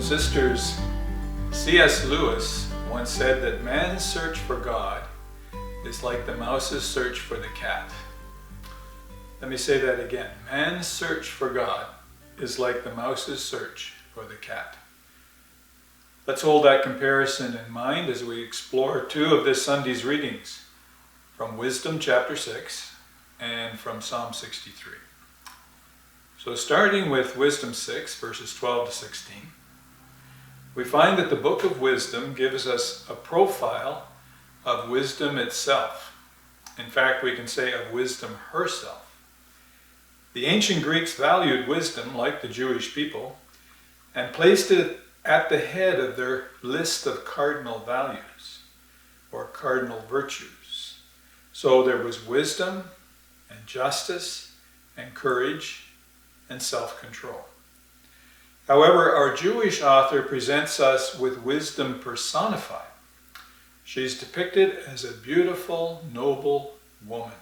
Sisters, C.S. Lewis once said that man's search for God is like the mouse's search for the cat. Let me say that again. Man's search for God is like the mouse's search for the cat. Let's hold that comparison in mind as we explore two of this Sunday's readings from Wisdom chapter 6 and from Psalm 63. So starting with Wisdom 6, verses 12 to 16, we find that the book of Wisdom gives us a profile of wisdom itself. In fact, we can say of wisdom herself. The ancient Greeks valued wisdom, like the Jewish people, and placed it at the head of their list of cardinal values, or cardinal virtues. So there was wisdom, and justice, and courage, and self-control. However, our Jewish author presents us with wisdom personified. She's depicted as a beautiful, noble woman.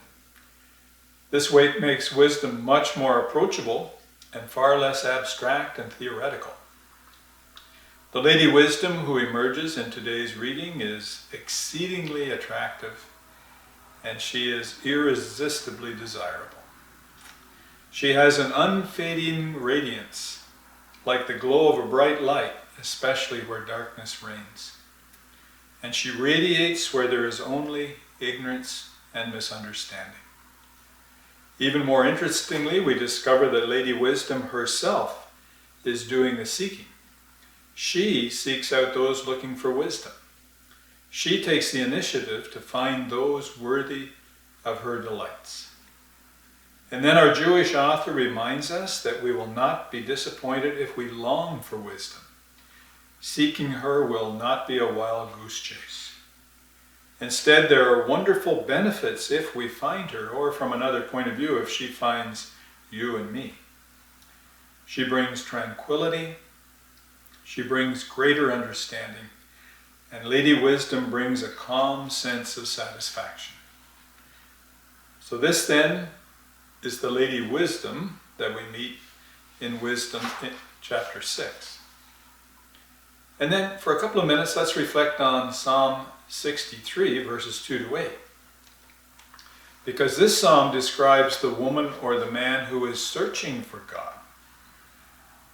This way makes wisdom much more approachable and far less abstract and theoretical. The Lady Wisdom who emerges in today's reading is exceedingly attractive, and she is irresistibly desirable. She has an unfading radiance, like the glow of a bright light, especially where darkness reigns. And she radiates where there is only ignorance and misunderstanding. Even more interestingly, we discover that Lady Wisdom herself is doing the seeking. She seeks out those looking for wisdom. She takes the initiative to find those worthy of her delights. And then our Jewish author reminds us that we will not be disappointed if we long for wisdom. Seeking her will not be a wild goose chase. Instead, there are wonderful benefits if we find her, or from another point of view, if she finds you and me. She brings tranquility, she brings greater understanding, and Lady Wisdom brings a calm sense of satisfaction. So this then is the Lady Wisdom that we meet in Wisdom chapter 6. And then for a couple of minutes, let's reflect on Psalm 63, verses 2 to 8. Because this psalm describes the woman or the man who is searching for God.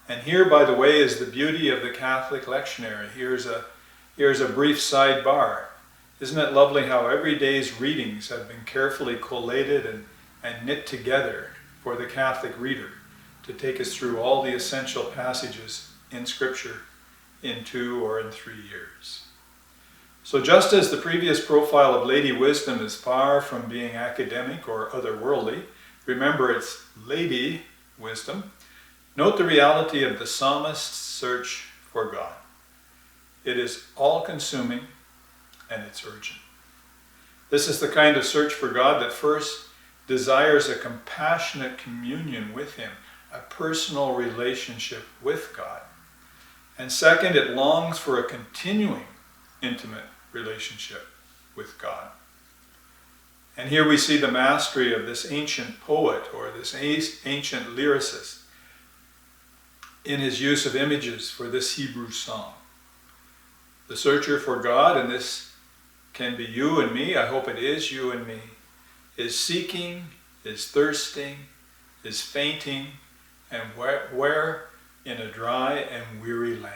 And here, by the way, is the beauty of the Catholic lectionary. Here's a brief sidebar. Isn't it lovely how every day's readings have been carefully collated and knit together for the Catholic reader to take us through all the essential passages in Scripture in 2 or in 3 years. So just as the previous profile of Lady Wisdom is far from being academic or otherworldly, remember it's Lady Wisdom, note the reality of the psalmist's search for God. It is all-consuming and it's urgent. This is the kind of search for God that first desires a compassionate communion with Him, a personal relationship with God. And second, it longs for a continuing intimate relationship with God. And here we see the mastery of this ancient poet or this ancient lyricist in his use of images for this Hebrew song. The searcher for God, and this can be you and me, I hope it is you and me, is seeking, is thirsting, is fainting, and where in a dry and weary land.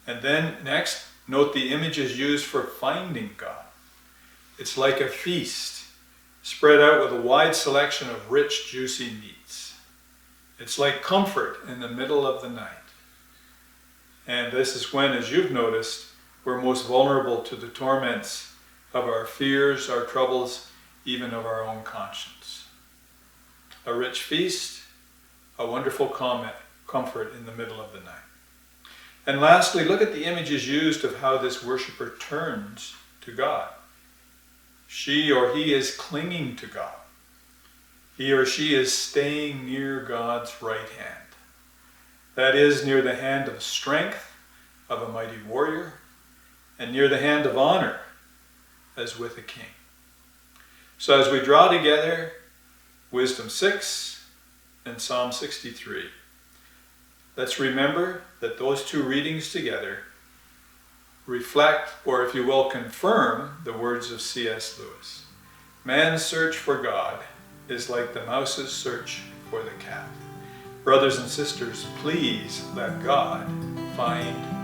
And then next, note the images used for finding God. It's like a feast spread out with a wide selection of rich, juicy meats. It's like comfort in the middle of the night. And this is when, as you've noticed, we're most vulnerable to the torments of our fears, our troubles, even of our own conscience. A rich feast, a wonderful comfort in the middle of the night. And lastly, look at the images used of how this worshiper turns to God. She or he is clinging to God. He or she is staying near God's right hand. That is, near the hand of strength of a mighty warrior, and near the hand of honor, as with a king. So as we draw together Wisdom 6 and Psalm 63, let's remember that those two readings together reflect, or if you will, confirm the words of C.S. Lewis. Man's search for God is like the mouse's search for the cat. Brothers and sisters, please let God find